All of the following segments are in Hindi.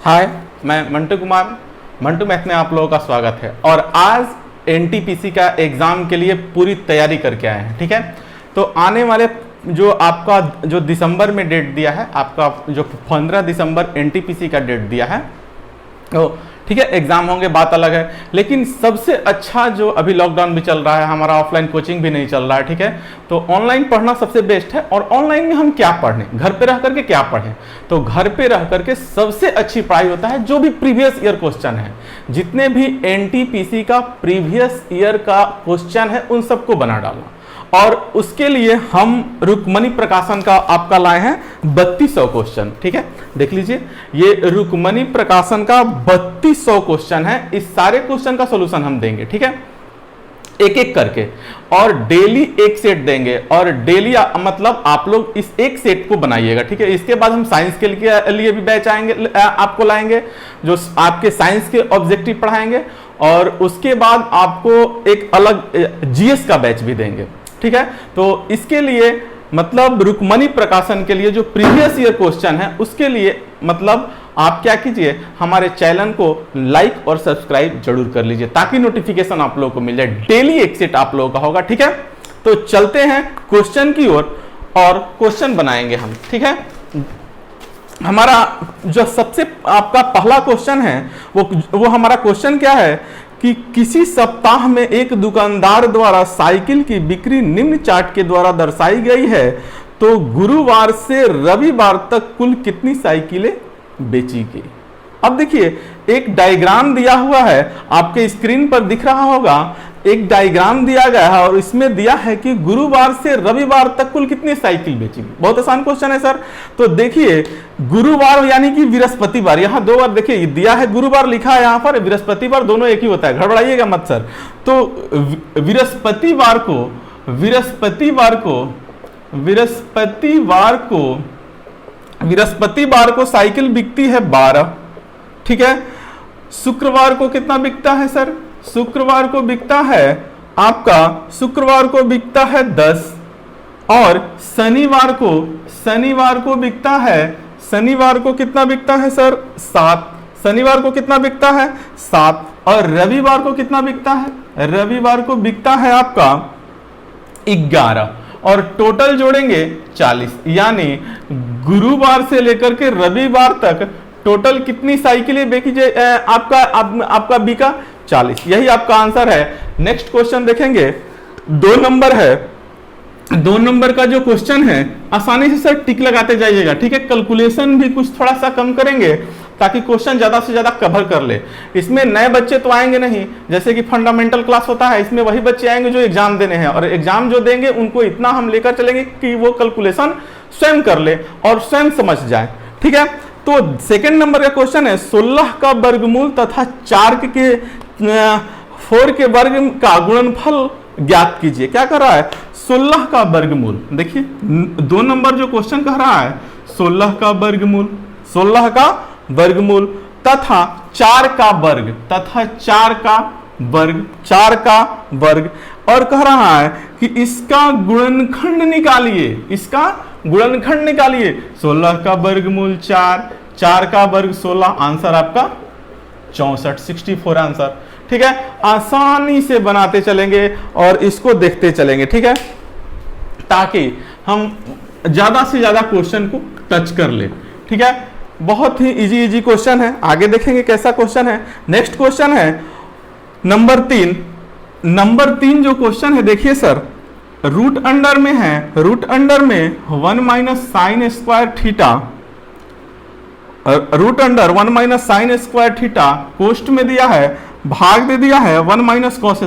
हाय, मैं मंटू कुमार। मंटू मैथ में आप लोगों का स्वागत है। और आज एनटीपीसी का एग्जाम के लिए पूरी तैयारी करके आए हैं। ठीक है, तो आने वाले जो आपका जो दिसंबर में डेट दिया है, आपका जो 15 दिसंबर एनटीपीसी का डेट दिया है, तो ठीक है एग्जाम होंगे, बात अलग है। लेकिन सबसे अच्छा जो अभी लॉकडाउन भी चल रहा है, हमारा ऑफलाइन कोचिंग भी नहीं चल रहा है। ठीक है, तो ऑनलाइन पढ़ना सबसे बेस्ट है। और ऑनलाइन में हम क्या पढ़ें, घर पे रह करके क्या पढ़ें, तो घर पे रह करके सबसे अच्छी पढ़ाई होता है जो भी प्रीवियस ईयर क्वेश्चन है, जितने भी एनटीपीसी का प्रीवियस ईयर का क्वेश्चन है उन सबको बना डालना। और उसके लिए हम रुक्मणी प्रकाशन का आपका लाए हैं 3200 क्वेश्चन। ठीक है, देख लीजिए, ये रुक्मणी प्रकाशन का 3200 क्वेश्चन है। इस सारे क्वेश्चन का सॉल्यूशन हम देंगे। ठीक है, एक एक करके, और डेली एक सेट देंगे। और डेली मतलब आप लोग इस एक सेट को बनाइएगा। ठीक है, इसके बाद हम साइंस के लिए भी बैच आएंगे, आपको लाएंगे जो आपके साइंस के ऑब्जेक्टिव पढ़ाएंगे। और उसके बाद आपको एक अलग जीएस का बैच भी देंगे। ठीक है, तो इसके लिए मतलब रुक्मणी प्रकाशन के लिए जो प्रीवियस ईयर क्वेश्चन है उसके लिए मतलब आप क्या कीजिए, हमारे चैनल को लाइक और सब्सक्राइब जरूर कर लीजिए ताकि नोटिफिकेशन आप लोगों को मिल जाए। डेली एक सेट आप लोगों का होगा। ठीक है, तो चलते हैं क्वेश्चन की ओर और क्वेश्चन बनाएंगे हम। ठीक है, हमारा जो सबसे आपका पहला क्वेश्चन है वो हमारा क्वेश्चन क्या है कि किसी सप्ताह में एक दुकानदार द्वारा साइकिल की बिक्री निम्न चार्ट के द्वारा दर्शाई गई है, तो गुरुवार से रविवार तक कुल कितनी साइकिलें बेची गई। अब देखिए, एक डायग्राम दिया हुआ है, आपके स्क्रीन पर दिख रहा होगा। एक डायग्राम दिया गया है और इसमें दिया है कि गुरुवार से रविवार तक कुल कितनी साइकिल बेची गई। बहुत आसान क्वेश्चन है सर। तो देखिए, गुरुवार यानी कि बृहस्पतिवार, यहाँ दो बार देखिए दिया है, गुरुवार लिखा है यहाँ पर, बृहस्पतिवार दोनों एक ही होता है, गड़बड़ाइएगा मत सर। तो बृहस्पतिवार को साइकिल बिकती है 12। ठीक है, शुक्रवार को कितना बिकता है सर? शुक्रवार को बिकता है बिकता है 10। और शनिवार को बिकता है, शनिवार को कितना बिकता है सर? 7। शनिवार को कितना बिकता है? 7। और रविवार को कितना बिकता है? रविवार को बिकता है आपका 11। और टोटल जोड़ेंगे 40। यानी गुरुवार से लेकर के रविवार तक टोटल कितनी साइकिलें बेची आपका बिका? 40। यही आपका आंसर है। नेक्स्ट क्वेश्चन देखेंगे, 2 नंबर है। 2 नंबर का जो क्वेश्चन है, आसानी से सर टिक लगाते जाइएगा। ठीक है, कैलकुलेशन भी कुछ थोड़ा सा कम करेंगे ताकि क्वेश्चन ज्यादा से ज्यादा कवर कर ले। इसमें नए बच्चे तो आएंगे नहीं, जैसे कि फंडामेंटल क्लास होता है, इसमें वही बच्चे आएंगे जो एग्जाम देने हैं। और एग्जाम जो देंगे उनको इतना हम लेकर चलेंगे कि वो कैलकुलेशन स्वयं कर ले और स्वयं समझ जाए। ठीक है, तो सेकंड नंबर का क्वेश्चन है, 16 का वर्गमूल तथा 4 के वर्ग का गुणनफल ज्ञात कीजिए। क्या कर रहा है? 16 का वर्गमूल। देखिए, 2 नंबर जो क्वेश्चन कह रहा है 16 का वर्गमूल तथा 4 का वर्ग, और कह रहा है कि इसका गुणनखंड निकालिए। 16 का वर्गमूल 4 का वर्ग 16, आंसर आपका 64, 64 आंसर। ठीक है, आसानी से बनाते चलेंगे और इसको देखते चलेंगे। ठीक है, ताकि हम ज्यादा से ज्यादा क्वेश्चन को टच कर ले। ठीक है, बहुत ही इजी क्वेश्चन है। आगे देखेंगे कैसा क्वेश्चन है। नेक्स्ट क्वेश्चन है नंबर 3। नंबर 3 जो क्वेश्चन है, देखिए सर, रूट अंडर में 1 minus sine square theta, root under 1 minus sine square theta, कोष्ट में दिया है, भाग दे दिया है 1 माइनस कॉस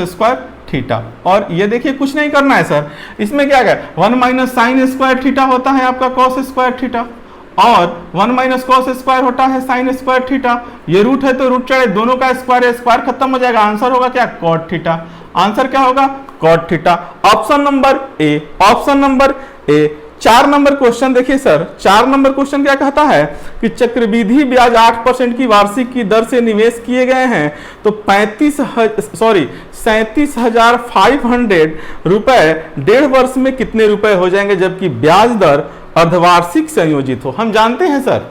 स्क्वायर थीटा। और ये देखिए, कुछ नहीं करना है सर, इसमें क्या है, 1 माइनस साइन स्क्वायर थीटा होता है आपका कॉस स्क्वायर थीटा, और 1 माइनस कॉस स्क्वायर होता है साइन स्क्वायर थीटा। ये रूट है तो रूट चढ़े, दोनों का स्क्वायर खत्म हो जाएगा, आंसर होगा क्या? Cot theta. आंसर क्या होगा? Cot theta. Option number A. 4 number question देखिए सर, 4 नंबर क्वेश्चन क्या कहता है कि चक्रवृद्धि ब्याज 8% की वार्षिक की दर से निवेश किए गए हैं, तो 37,500 रुपए 1.5 वर्ष में कितने रुपए हो जाएंगे, जबकि ब्याज दर अर्धवार्षिक संयोजित हो। हम जानते हैं सर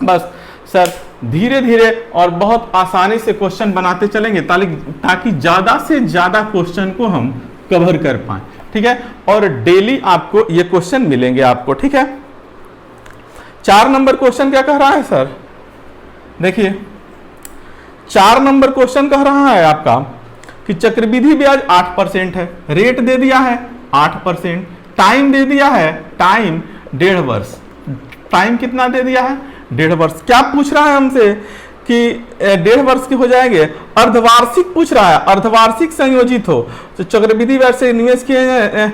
बस सर धीरे धीरे और बहुत आसानी से क्वेश्चन बनाते चलेंगे ताकि ज्यादा से ज्यादा क्वेश्चन को हम कवर कर पाए, ठीक है। और डेली आपको ये क्वेश्चन मिलेंगे आपको, ठीक है। 4 नंबर क्वेश्चन क्या कह रहा है सर, देखिए 4 नंबर क्वेश्चन कह रहा है आपका कि चक्रवृद्धि ब्याज 8% है, रेट दे दिया है 8%, टाइम दे दिया है, टाइम 1.5 वर्ष, टाइम कितना दे दिया है 1.5 वर्ष। क्या पूछ रहा है हमसे कि 1.5 वर्ष के हो जाएंगे, अर्धवार्षिक पूछ रहा है, अर्धवार्षिक संयोजित हो तो चक्रवृद्धि ब्याज से निवेश किए,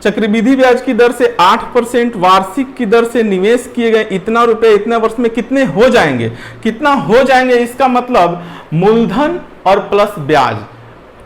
चक्रवृद्धि ब्याज की दर से 8%, वार्षिक की दर से निवेश किए गए इतना रुपए इतने वर्ष में कितने हो जाएंगे, कितना हो जाएंगे, इसका मतलब मूलधन और प्लस ब्याज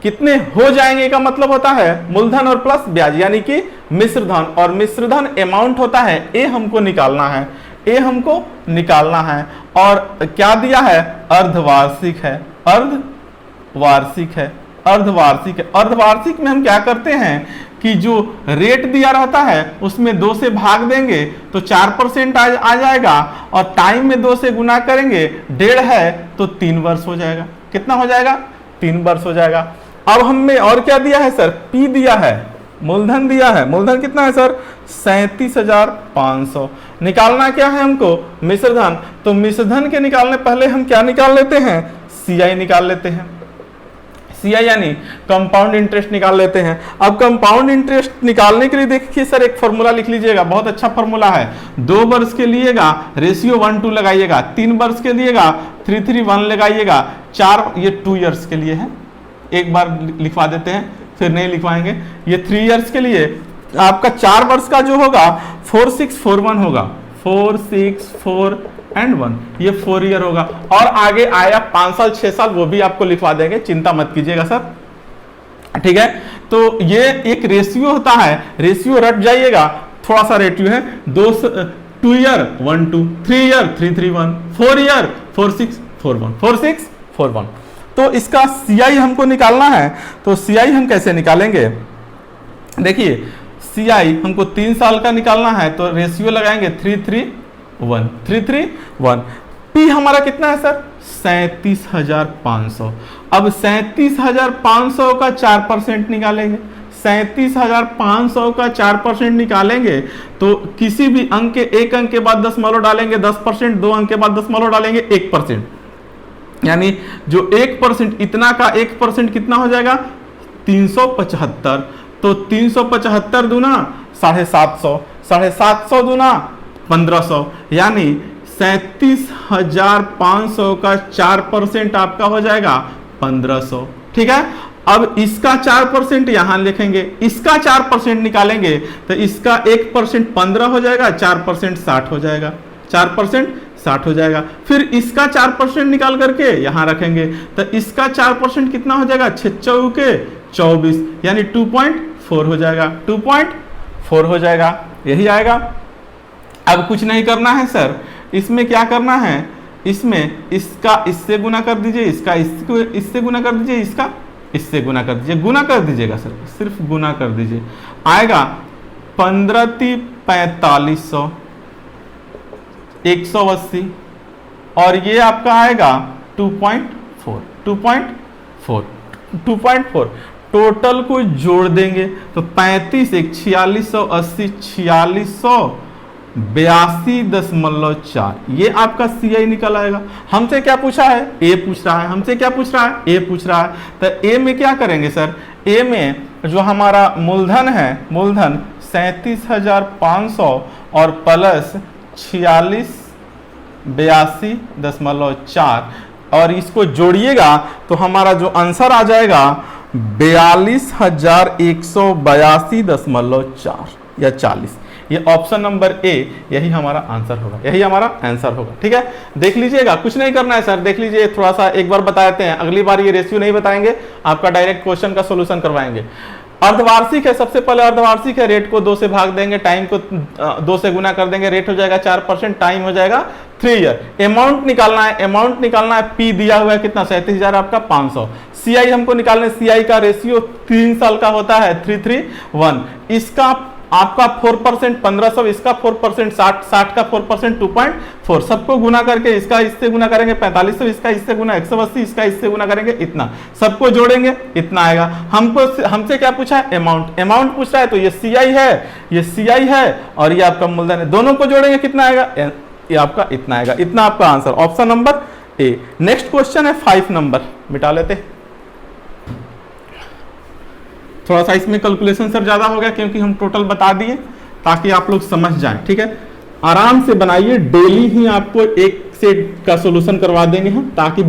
कितने हो जाएंगे का मतलब होता है मूलधन और प्लस ब्याज, यानी कि मिश्रधन, और मिश्रधन अमाउंट होता है, ए हमको निकालना है, ए हमको निकालना है। और क्या दिया है, अर्धवार्षिक है, अर्धवार्षिक है, अर्धवार्षिक है। अर्धवार्षिक में हम क्या करते हैं कि जो रेट दिया रहता है उसमें 2 से भाग देंगे तो 4% आ जाएगा, और टाइम में 2 से गुना करेंगे, 1.5 है तो 3 वर्ष हो जाएगा। कितना हो जाएगा, 3 वर्ष हो जाएगा। अब हमें और क्या दिया है सर, पी दिया है, मूलधन दिया है, मूलधन कितना है सर 37,500। निकालना क्या है हमको, मिश्रधन, तो मिश्रधन के निकालने पहले हम क्या निकाल लेते हैं, सीआई निकाल लेते हैं, सीआई यानी कंपाउंड इंटरेस्ट निकाल लेते हैं। अब कंपाउंड इंटरेस्ट निकालने के लिए देखिए सर एक फॉर्मूला लिख लीजिएगा, बहुत अच्छा फॉर्मूला है। 2 वर्ष के लिएगा रेशियो 1:2 लगाइएगा, 3 वर्ष के लिएगा 3:1 लगाइएगा, 4 ये 2 इयर्स के लिए है, एक बार लिखवा देते हैं फिर नहीं लिखवाएंगे। ये 3 इयर्स के लिए आपका 4 वर्ष का जो होगा 4641 होगा, 464 ये 4 ईयर होगा, और आगे आया 5 साल 6 साल वो भी आपको लिखवा देंगे, चिंता मत कीजिएगा सर, ठीक है। तो ये एक रेशियो होता है, रेशियो रट जाइएगा, थोड़ा सा रेशियो है, 2 ईयर 1:2, 3 ईयर 3:1, 4 ईयर 4641, 4641। तो इसका सीआई हमको निकालना है, तो सीआई हम कैसे निकालेंगे, देखिए सीआई हमको 3 साल का निकालना है तो रेशियो लगाएंगे 3:1। पी हमारा कितना है सर 37,500। अब 37,500 का 4% निकालेंगे, 37,500 का 4% निकालेंगे तो किसी भी अंक के एक अंक के बाद दशमलव डालेंगे 10%, 2 अंक के बाद दशमलव डालेंगे 1%, यानी जो 1% इतना का 1% कितना हो जाएगा 375। तो 375 दूना 750, 750 दूना 1500, यानी 37,500 का 4% आपका हो जाएगा 1500, ठीक है। अब इसका 4% यहां लिखेंगे, इसका 4% निकालेंगे तो इसका 1% 15 हो जाएगा, 4% 60 हो जाएगा, 4% 60 हो जाएगा। फिर इसका 4% निकाल करके यहां रखेंगे तो इसका 4% कितना हो जाएगा 6 चौके 24, यानी 2.4 हो जाएगा, 2.4 हो जाएगा, यही आएगा। अब कुछ नहीं करना है सर, इसमें क्या करना है, इसमें इसका इससे गुना कर दीजिए, इसका इससे गुना कर दीजिए, इसका इससे गुना कर दीजिए, गुना कर दीजिएगा सर, सिर्फ गुना कर दीजिए, आएगा 15,4500 180, और ये आपका आएगा 2.4। टोटल को जोड़ देंगे तो 35 1 4680 4682.4, ये आपका सीआई निकल आएगा। हमसे क्या पूछा है, ए पूछ रहा है, हमसे क्या पूछ रहा है, ए पूछ रहा है। तो ए में क्या करेंगे सर, ए में जो हमारा मूलधन है, मूलधन 37,500 और प्लस 4682.4, और इसको जोड़िएगा तो हमारा जो आंसर आ जाएगा 42,182.4 या 40। ये ऑप्शन नंबर ए, यही हमारा आंसर होगा, यही हमारा आंसर होगा, ठीक है। देख लीजिएगा, कुछ नहीं करना है सर, देख लीजिए, थोड़ा सा एक बार बता देते हैं, अगली बार ये रेशियो नहीं बताएंगे, आपका डायरेक्ट क्वेश्चन का सोल्यूशन करवाएंगे। अर्धवार्षिक है, सबसे पहले अर्धवार्षिक है, रेट को 2 से भाग देंगे, टाइम को 2 से गुना कर देंगे, रेट हो जाएगा 4%, टाइम हो जाएगा 3 ईयर। अमाउंट निकालना है, अमाउंट निकालना है, पी दिया हुआ है कितना 37,000 आपका 500। सीआई हमको निकालना है, सीआई का रेशियो 3 साल का होता है 3:1, इसका आपका 4%, 1500, इसका 4%, 60 का 4%, 2.4, सबको गुना करके इसका इससे गुना करेंगे 4500, इसका इससे गुना 180, इसका इससे गुना करेंगे इतना, सबको जोड़ेंगे इतना आएगा। हमसे क्या पूछा है? अमाउंट पूछ रहा है, तो ये CI है, ये CI है और ये आपका मूलधन है, दोनों को जोड़ेंगे कितना आएगा? ये आपका इतना आएगा। इतना आपका आंसर, ऑप्शन नंबर ए। नेक्स्ट क्वेश्चन है 5 नंबर, मिटा लेते, थोड़ा सा इसमें कैलकुलेशन सर ज्यादा हो गया क्योंकि हम टोटल बता दिए ताकि आप लोग समझ जाएं, ठीक है। आराम से बनाइए, डेली ही आपको एक सेट का सॉल्यूशन करवा देंगे हम, ताकि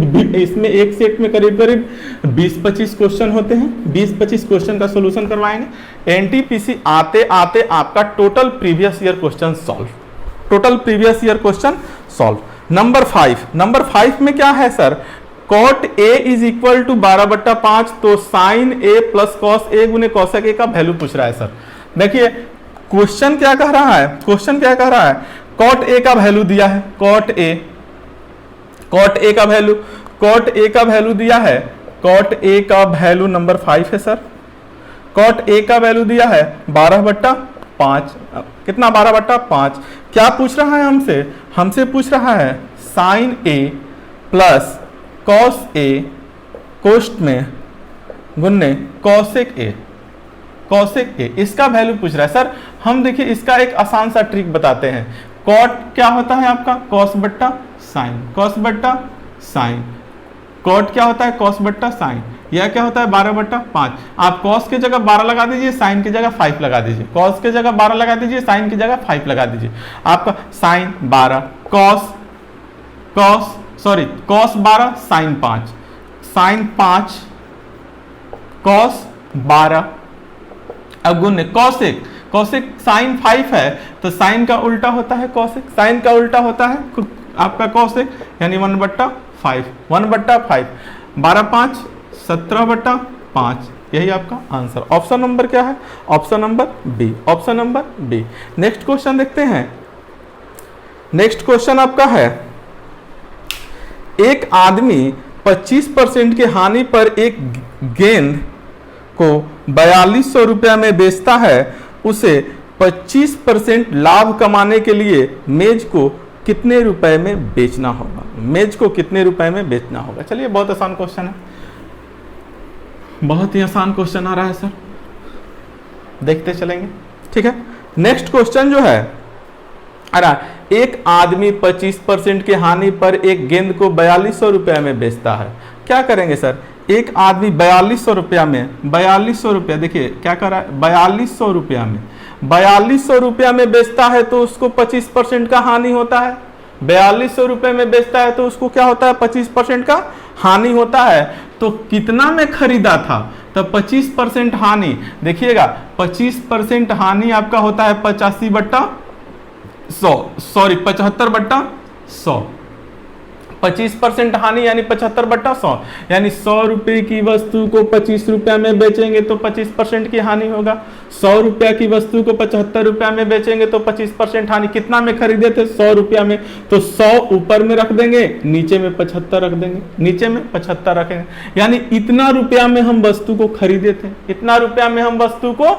इसमें एक सेट में करीब करीब 20-25 क्वेश्चन होते हैं, 20-25 क्वेश्चन का सॉल्यूशन करवाएंगे। एनटीपीसी आते आते आपका total previous year question solve, total previous year question solve. Number 5 में क्या है sir? cot A is equal to 12/5, तो sine A plus cos A गुने कॉसेक A का वैल्यू पूछ रहा है सर। देखिए क्वेश्चन क्या कह रहा है, क्वेश्चन क्या कह रहा है? cot A का वैल्यू दिया है, cot A का वैल्यू, cot A का वैल्यू दिया है, cot A का वैल्यू नंबर 5 है सर। cot A का वैल्यू दिया है 12/5, कितना? 12/5। क्या पूछ रहा है हमसे? हमसे पूछ रहा है sine A plus cos A कोष्ट में गुन्ने कॉसेक A, इसका वैल्यू पूछ रहा है सर। हम देखिए इसका एक आसान सा ट्रिक बताते हैं। कॉट क्या होता है आपका? कॉस बट्टा साइन, कॉस बट्टा साइन। कॉट क्या होता है? कॉस बट्टा साइन। यह क्या होता है? 12/5। आप कॉस की जगह 12 लगा दीजिए, साइन की जगह 5 लगा दीजिए, कॉस की जगह 12 लगा दीजिए, साइन की जगह 5 लगा दीजिए। आपका sine 12 cos 12 sine 5, sine 5 cos 12, अब गुण कॉसेक साइन 5 है तो साइन का उल्टा होता है कॉसेक, साइन का उल्टा होता है आपका कॉसेक, यानी 1/5, 1/5, 12/5 17/5, यही आपका आंसर। ऑप्शन नंबर क्या है? Option number B, option number B. Next question देखते हैं। नेक्स्ट क्वेश्चन आपका है, एक आदमी 25% की हानि पर एक गेंद को 4200 रुपया में बेचता है, उसे 25% लाभ कमाने के लिए मेज को कितने रुपए में बेचना होगा? मेज को कितने रुपए में बेचना होगा? चलिए बहुत आसान क्वेश्चन है, बहुत ही आसान क्वेश्चन आ रहा है सर, देखते चलेंगे, ठीक है। नेक्स्ट क्वेश्चन जो है, अरे एक आदमी 25% की हानि पर एक गेंद को 4200 रुपया में बेचता है, क्या करेंगे सर? एक आदमी 4200 रुपया में, 4200 रुपया, देखिए क्या कर रहा है, 4200 रुपया में, 4200 रुपया में बेचता है तो उसको 25% का हानि होता है। 4200 रुपये में बेचता है तो उसको क्या होता है? 25% का हानि होता है। तो कितना में खरीदा था? तो 25% हानि, देखिएगा 25% हानि आपका होता है 85/100, सॉरी 75/100, 25% हानि यानी 75/100, यानी 100 रुपए की वस्तु को 25 रुपया में बेचेंगे तो 25% की हानि होगा। 100 रुपया की वस्तु को 75 रुपया में बेचेंगे तो 25% हानि। कितना में खरीदे थे? 100 रुपया में, तो 100 ऊपर में रख देंगे, नीचे में 75 रख देंगे, नीचे में 75 रखेंगे, यानी इतना रुपया में हम वस्तु को खरीदे थे, इतना रुपया में हम वस्तु को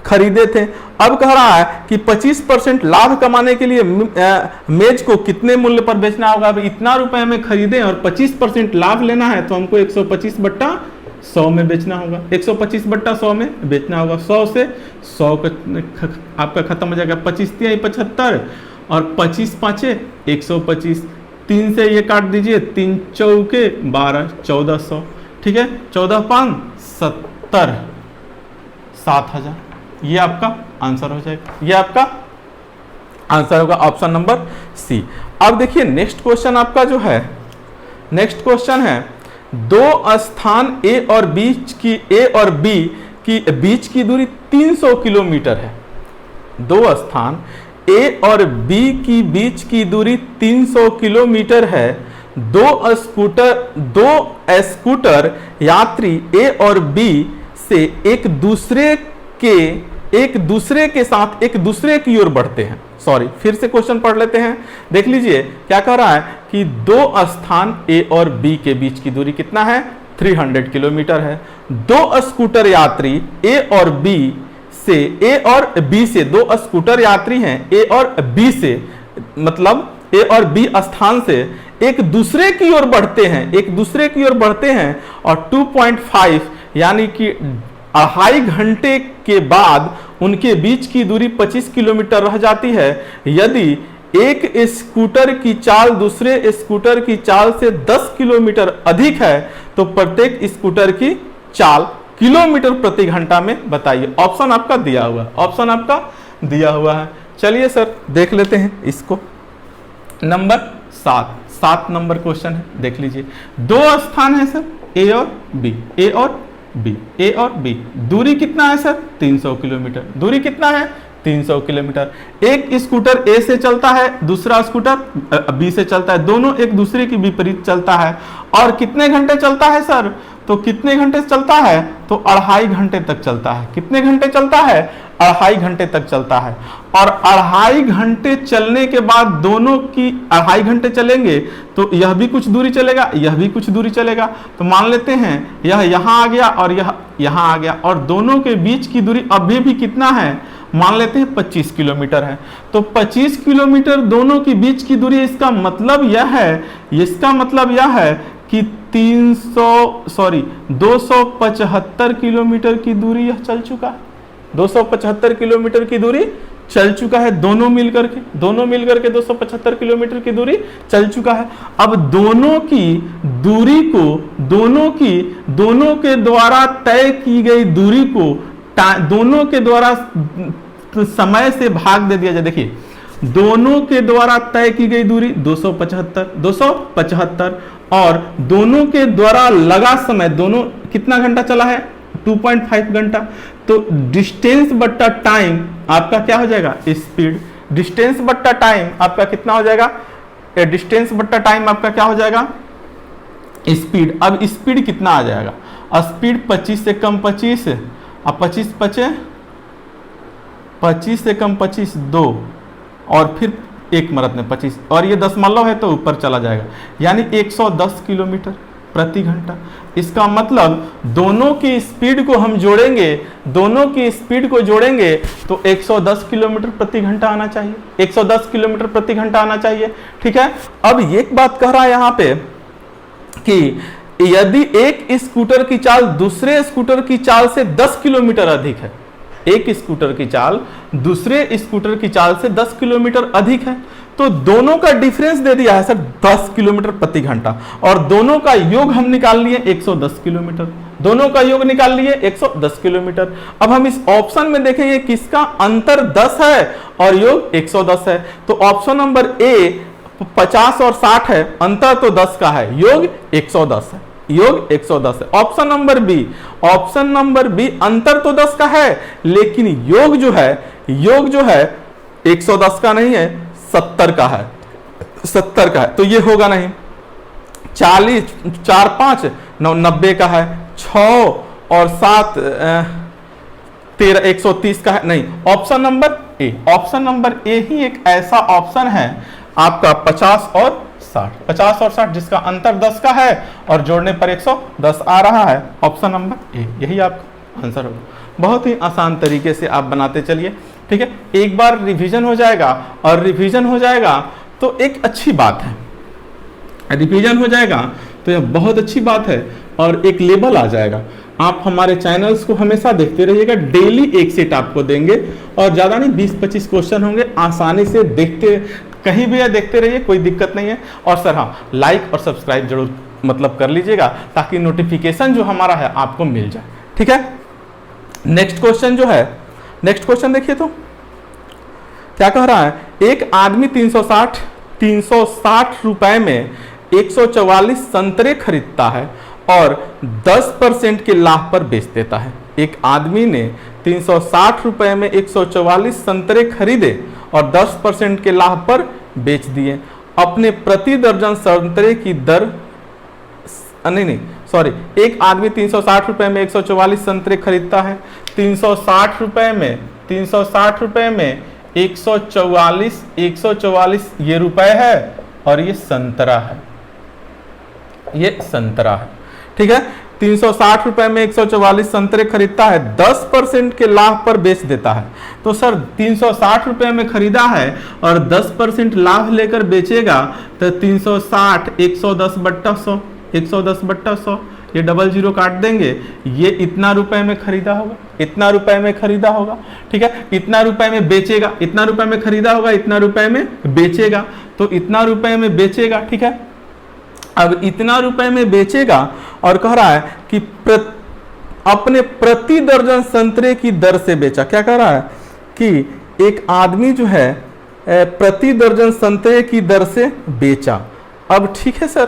खरीदे थे। अब कह रहा है कि 25% लाभ कमाने के लिए मेज को कितने मूल्य पर बेचना होगा? अब इतना रुपए में खरीदे और 25% लाभ लेना है तो हमको 125/100 में बेचना होगा, 125/100 में बेचना होगा। 100 से 100 आपका खत्म हो जाएगा, 25 × 75 और 25×5 125, 3 से ये काट दीजिए, 3 चौके 12, 1400, ठीक है, 14×5 70, 7000, ये आपका आंसर हो जाएगा, ये आपका आंसर होगा ऑप्शन नंबर सी। अब देखिए नेक्स्ट क्वेश्चन आपका जो है, नेक्स्ट क्वेश्चन है, दो स्थान ए और बी की बीच की दूरी 300 किलोमीटर है। दो स्थान ए और बी की बीच की दूरी 300 किलोमीटर है। दो स्कूटर यात्री ए और बी से एक दूसरे के साथ एक दूसरे की ओर बढ़ते हैं। सॉरी, फिर से क्वेश्चन पढ़ लेते हैं, देख लीजिए क्या कह रहा है कि दो स्थान ए और बी के बीच की दूरी कितना है? 300 किलोमीटर है। दो स्कूटर यात्री ए और बी से, ए और बी से, दो स्कूटर यात्री हैं ए और बी से, मतलब ए और बी स्थान से एक दूसरे की ओर बढ़ते हैं, एक दूसरे की ओर बढ़ते हैं और 2.5 यानी कि 2.5 घंटे के बाद उनके बीच की दूरी 25 किलोमीटर रह जाती है। यदि एक स्कूटर की चाल दूसरे स्कूटर की चाल से 10 किलोमीटर अधिक है तो प्रत्येक स्कूटर की चाल किलोमीटर प्रति घंटा में बताइए। ऑप्शन आपका दिया हुआ है, ऑप्शन आपका दिया हुआ है। चलिए सर देख लेते हैं इसको। नंबर 7 नंबर क्वेश्चन है, देख लीजिए। दो स्थान है सर ए और बी, ए और बी, ए और बी। दूरी कितना है सर? 300 किलोमीटर। दूरी कितना है? 300 किलोमीटर। एक स्कूटर ए से चलता है, दूसरा स्कूटर बी से चलता है, दोनों एक दूसरे के विपरीत चलता है। और कितने घंटे चलता है सर? तो कितने घंटे चलता है? तो 2.5 घंटे तक चलता है। कितने घंटे चलता है? 2.5 घंटे तक चलता है। और 2.5 घंटे चलने के बाद दोनों की 2.5 घंटे चलेंगे तो यह भी कुछ दूरी चलेगा, यह भी कुछ दूरी चलेगा। तो मान लेते हैं यह यहाँ आ गया और यह यहाँ आ गया, और दोनों के बीच की दूरी अभी भी कितना है? मान लेते हैं 25 किलोमीटर है। तो 25 किलोमीटर दोनों के बीच की दूरी, इसका मतलब यह है कि 275 किलोमीटर की दूरी यह चल चुका है। 275 किलोमीटर की दूरी चल चुका है, दोनों मिलकर के 275 किलोमीटर की दूरी चल चुका है। अब दोनों की दूरी को, दोनों के द्वारा तय की गई दूरी को दोनों के द्वारा समय से भाग दे दिया जाए। देखिए, दोनों के द्वारा तय की गई दूरी 275 और दोनों के द्वारा लगा समय, दोनों कितना घंटा चला है? 2.5 घंटा। तो डिस्टेंस बट्टा टाइम आपका क्या हो जाएगा? स्पीड। डिस्टेंस बट्टा टाइम आपका कितना हो जाएगा? डिस्टेंस बट्टा टाइम आपका क्या हो जाएगा? स्पीड। अब स्पीड कितना आ जाएगा? स्पीड 25 से कम 25, अब 25 से कम 25 2, और फिर एक मिनट में 25, और ये दशमलव है तो ऊपर चला जाएगा, यानी 110 किलोमीटर प्रति घंटा। इसका मतलब दोनों की स्पीड को हम जोड़ेंगे, तो 110 किलोमीटर प्रति घंटा आना चाहिए, 110 किलोमीटर प्रति घंटा आना चाहिए। ठीक है। अब एक बात कह रहा है यहाँ पे कि यदि एक स्कूटर की चाल दूसरे स्कूटर की चाल से 10 किलोमीटर अधिक है, एक स्कूटर की चाल दूसरे स्कूटर की चाल से 10 किलोमीटर अधिक है, तो दोनों का डिफरेंस दे दिया है सर 10 किलोमीटर प्रति घंटा, और दोनों का योग हम निकाल लिए 110 किलोमीटर, दोनों का योग निकाल लिए 110 किलोमीटर। अब हम इस ऑप्शन में देखेंगे किसका अंतर 10 है और योग 110 है। तो ऑप्शन नंबर ए 50 और 60 है, अंतर तो 10 का है, योग 110 है, योग 110 है। ऑप्शन नंबर बी अंतर तो 10 का है, लेकिन योग जो है 110 का नहीं है, 70 का है, 70 का है। तो ये होगा नहीं। 40 4 5 9 90 का है, 6 और 7 13 130 का है, नहीं। ऑप्शन नंबर ए ही एक ऐसा ऑप्शन है आपका 50 और 60 जिसका अंतर 10 का है और जोड़ने पर 110 आ रहा है। ऑप्शन नंबर ए, यही आपका आंसर होगा। बहुत ही आसान तरीके से आप बनाते चलिए। ठीक है। एक बार रिवीजन हो जाएगा, और रिवीजन हो जाएगा तो एक अच्छी बात है, रिवीजन हो जाएगा तो यह बहुत अच्छी बात है, और एक लेवल आ जाएगा। आप हमारे चैनल्स को हमेशा देखते रहिएगा, डेली एक सेट आपको देंगे, और ज़्यादा नहीं 20-25 क्वेश्चन होंगे, आसानी से देखते, कहीं भी देखते रहिए, कोई दिक्कत नहीं है। और सर हाँ, लाइक और सब्सक्राइब जरूर मतलब कर लीजिएगा, ताकि नोटिफिकेशन जो हमारा है आपको मिल जाए। ठीक है। नेक्स्ट क्वेश्चन जो है, नेक्स्ट क्वेश्चन देखिए तो क्या कह रहा है। एक आदमी 360 रुपए में 144 संतरे खरीदता है और 10% के लाभ पर बेच देता है। एक आदमी ने 360 रुपए में 144 संतरे खरीदे और 10% के लाभ पर बेच दिए। अपने प्रति दर्जन संतरे की दर, एक आदमी 360 रुपए में 144 संतरे खरीदता है। 360 रुपए में 144 ये रुपए है, और ये संतरा है, ये संतरा है। ठीक है। 360 रुपए में 144 संतरे खरीदता है, 10% के लाभ पर बेच देता है। तो सर 360 रुपए में खरीदा है और 10% लाभ लेकर बेचेगा तो 360 110/100, 110/100, ये 00 काट देंगे, ये इतना रुपए में खरीदा होगा, इतना रुपए में खरीदा होगा, ठीक है। इतना रुपए में बेचेगा, इतना रुपए में खरीदा होगा, इतना रुपए में बेचेगा, तो इतना रुपए में बेचेगा, ठीक है। अब इतना रुपए में बेचेगा और कह रहा है कि अपने प्रति दर्जन संतरे की दर से बेचा। क्या कह रहा है कि एक आदमी जो है प्रति दर्जन संतरे की दर से बेचा। अब ठीक है सर,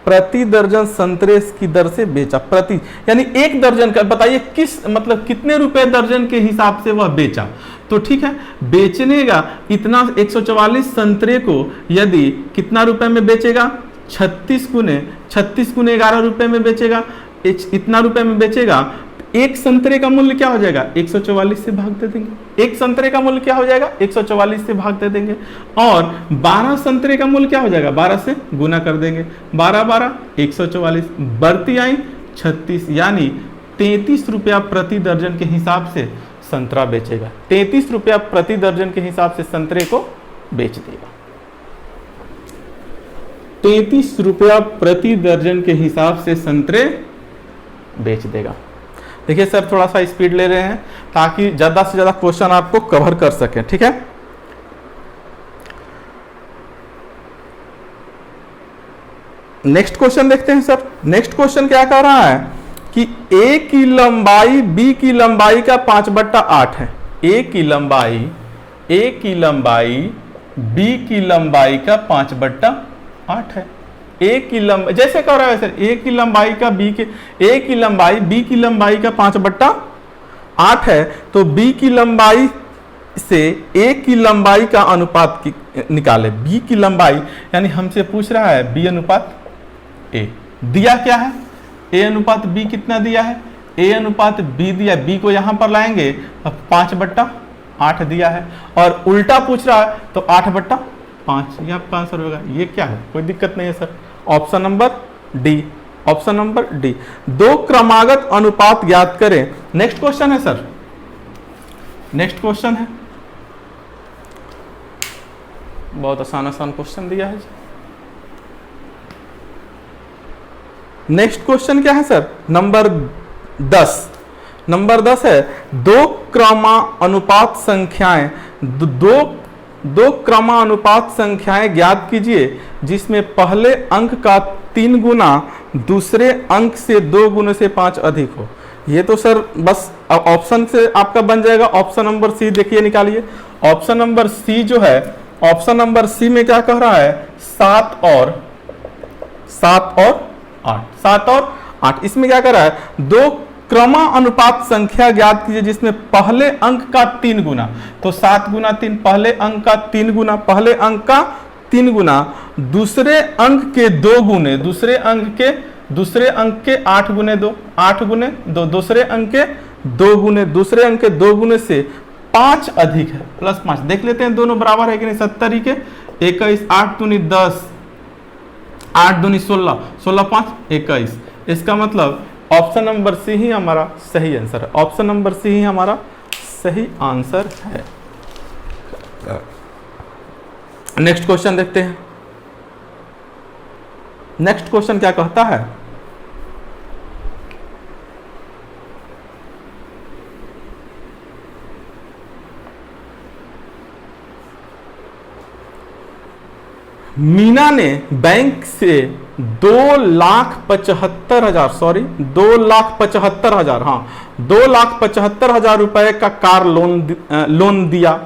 प्रति दर्जन संतरे की दर से बेचा, प्रति यानी एक दर्जन का, बताइए किस मतलब कितने रुपए दर्जन के हिसाब से वह बेचा। तो ठीक है, बेचने का इतना 144 संतरे को यदि कितना रुपए में बेचेगा, 36 गुने 11 रुपए में बेचेगा, इतना रुपए में बेचेगा। एक संतरे का मूल्य क्या हो जाएगा, 144 से भाग दे देंगे। एक संतरे का मूल्य क्या हो जाएगा, 144 से भाग दे देंगे। और 12 संतरे का मूल्य क्या हो जाएगा, 12 से गुना कर देंगे। 12 12 144, बढ़ती आई 36, यानी 33 रुपया प्रति दर्जन के हिसाब से संतरा बेचेगा। 33 रुपया प्रति दर्जन के हिसाब से संतरे को बेच देगा। 33 रुपया प्रति दर्जन के हिसाब से संतरे बेच देगा। देखिए सर थोड़ा सा स्पीड ले रहे हैं ताकि ज्यादा से ज्यादा क्वेश्चन आपको कवर कर सके, ठीक है। नेक्स्ट क्वेश्चन देखते हैं सर। नेक्स्ट क्वेश्चन क्या कह रहा है कि ए की लंबाई बी की लंबाई का 5/8 है। ए की लंबाई बी की लंबाई का 5/8 है। ए की लंबाई जैसे कह रहा है सर, ए की लंबाई का बी की लंबाई का 5/8 है, तो बी की लंबाई से ए की लंबाई का अनुपात निकाले। बी की लंबाई यानी हमसे पूछ रहा है बी अनुपात ए, दिया क्या है, ए अनुपात बी कितना दिया है, ए अनुपात बी दिया, बी को यहां पर लाएंगे, अब 5/8 दिया है, और उल्टा पूछ रहा है तो 8/5, ये आपका आंसर होगा। ये क्या है, कोई दिक्कत नहीं है sir. Option number D, option number D. दो क्रमागत अनुपात ज्ञात करें। नेक्स्ट क्वेश्चन है सर, नेक्स्ट क्वेश्चन है, बहुत आसान क्वेश्चन दिया है। नेक्स्ट क्वेश्चन क्या है सर, नंबर 10। नंबर 10 है दो क्रमानुपात संख्याएं, दो क्रमानुपात संख्याएं ज्ञात कीजिए जिसमें पहले अंक का 3 गुना दूसरे अंक से 2 गुने से 5 अधिक हो। ये तो सर बस ऑप्शन से आपका बन जाएगा। ऑप्शन नंबर सी देखिए, निकालिए। ऑप्शन नंबर सी जो है, ऑप्शन नंबर सी में क्या कह रहा है, 7 और 8। इसमें क्या कर रहा है, दो क्रमानुपात संख्या ज्ञात कीजिए जिसमें पहले अंक का 3 गुना, तो 7 गुना 3, पहले अंक का 3 गुना, पहले अंक का 3 गुना, दूसरे अंक के 2 गुने, दूसरे अंक के 8 गुने 2, 8 गुने 2, दूसरे अंक के 2 गुने, दूसरे अंक के 2 गुने से 5 अधिक है, +5। देख लेते हैं दोनों बराबर है कि नहीं। 70 के 21, 8 दूनी 10, 8 दूनी 16, 16 5 21। इसका मतलब ऑप्शन नंबर सी ही हमारा सही आंसर है। ऑप्शन नंबर सी ही हमारा सही आंसर है। नेक्स्ट क्वेश्चन देखते हैं। नेक्स्ट क्वेश्चन क्या कहता है, मीना ने बैंक से 2,75,000 रुपए का कार लोन दिया।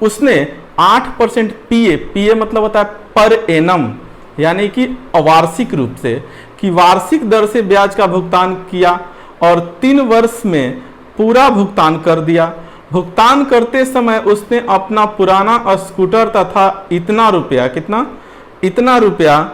उसने 8% पीए मतलब होता है पर एनम, यानी कि वार्षिक रूप से, कि वार्षिक दर से ब्याज का भुगतान किया और 3 वर्ष में पूरा भुगतान कर दिया। भुगतान करते समय उसने अपना पुराना स्कूटर तथा इतना रुपया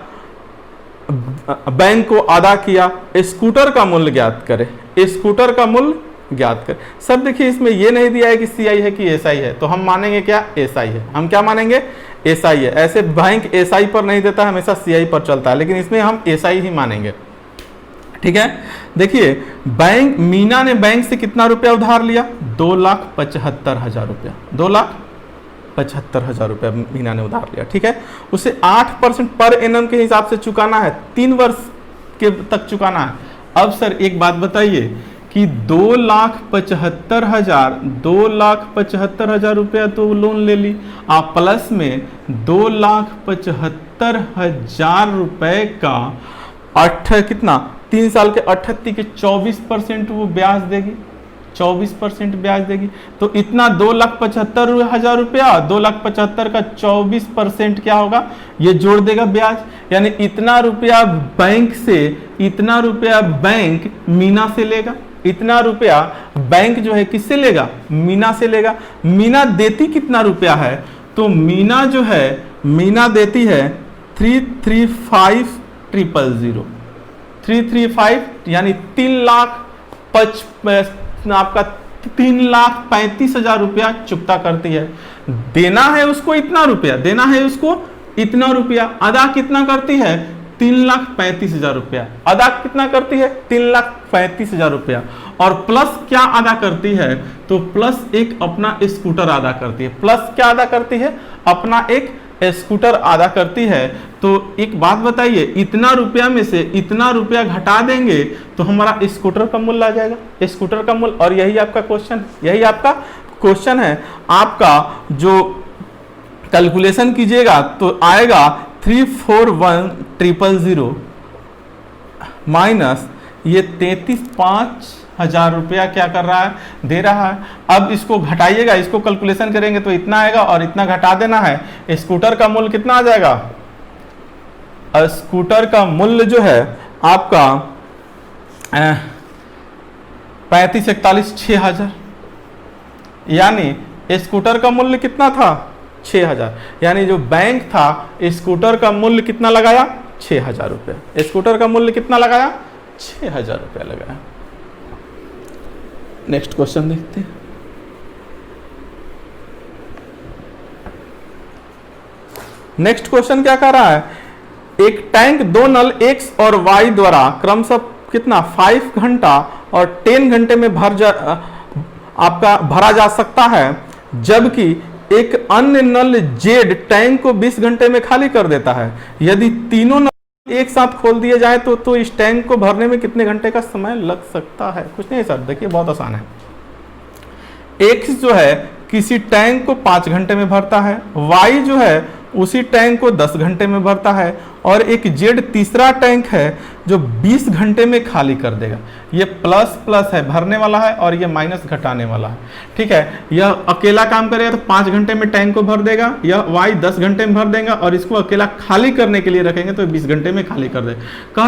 बैंक को अदा किया। स्कूटर का मूल्य ज्ञात करें। स्कूटर का मूल्य ज्ञात करें। सब देखिए, इसमें यह नहीं दिया है कि सीआई है कि एसआई है, तो हम मानेंगे क्या, एसआई है। हम क्या मानेंगे, एसआई है। ऐसे बैंक एसआई पर नहीं देता, हमेशा सीआई पर चलता है, लेकिन इसमें हम एसआई ही मानेंगे। ठीक है। देखिए बैंक, मीना ने बैंक से कितना रुपया उधार लिया? 2,75,000 रुपया, 2,75,000 रुपया मीना ने उधार लिया। ठीक है, उसे 8% पर एनम के हिसाब से चुकाना है, 3 वर्ष के तक चुकाना है। अब सर एक बात बताइए कि 2,75,000 रुपया तो लोन ले ली आप, प्लस में 2,75,000 रुपए का कितना 3 साल के 38 के 24% वो ब्याज देगी, 24% ब्याज देगी। तो इतना 2,75,000 रुपया, 2,75,000 का 24% क्या होगा? ये जोड़ देगा ब्याज, यानी इतना रुपया बैंक से, इतना रुपया बैंक मीना से लेगा, इतना रुपया बैंक जो है किससे लेगा? मीना से लेगा। मीना देती कितना रुपया है? तो मीना जो है, मीना देती है 335,000, 335 यानी 3,35,000 रुपया चुकता करती है। देना है उसको इतना रुपया, देना है उसको इतना रुपया, अदा कितना करती है? 3,35,000 रुपया अदा कितना करती है? 3,35,000 रुपया। और प्लस क्या अदा करती है? तो प्लस एक अपना स्कूटर अदा करती है। प्लस क्या अदा करती है? अपना एक स्कूटर अदा करती है। तो एक बात बताइए, इतना रुपया में से इतना रुपया घटा देंगे तो हमारा स्कूटर का मूल्य आ जाएगा, स्कूटर का मूल्य। और यही आपका क्वेश्चन, यही आपका क्वेश्चन है। आपका जो कैलकुलेशन कीजिएगा तो आएगा 341,000 माइनस ये 33,5,000 रुपया क्या कर रहा है? दे रहा है। अब इसको घटाइएगा, इसको कैलकुलेशन करेंगे तो इतना आएगा और इतना घटा देना है। स्कूटर का मूल्य कितना आ जाएगा? स्कूटर का मूल्य जो है आपका 35, 41, 6,000, यानी स्कूटर का मूल्य कितना था? 6,000। यानी जो बैंक था स्कूटर का मूल्य कितना लगाया? 6,000 रुपया। स्कूटर का मूल्य कितना लगाया? 6,000 रुपया लगाया। नेक्स्ट क्वेश्चन देखते हैं। नेक्स्ट क्वेश्चन क्या कर रहा है? एक टैंक 2 नल X और Y द्वारा क्रमशः कितना 5 घंटा और 10 घंटे में आपका भरा जा सकता है, जबकि एक अन्य नल Z टैंक को 20 घंटे में खाली कर देता है। यदि तीनों नल एक साथ खोल दिए जाए तो इस टैंक को भरने में कितने घंटे का समय लग सकता है? कुछ नहीं सर, देखिए बहुत आसान है। X जो है किसी टैंक को 5 घंटे में भरता है, Y जो है उसी टैंक को 10 घंटे में भरता है, और एक Z तीसरा टैंक है जो 20 घंटे में खाली कर देगा। ये प्लस प्लस है, भरने वाला है, और ये माइनस घटाने वाला है। ठीक है, यह अकेला काम करेगा तो 5 घंटे में टैंक को भर देगा, यह Y 10 घंटे में भर देगा, और इसको अकेला खाली करने के लिए रखेंगे तो 20 घंटे में खाली कर देगा। कह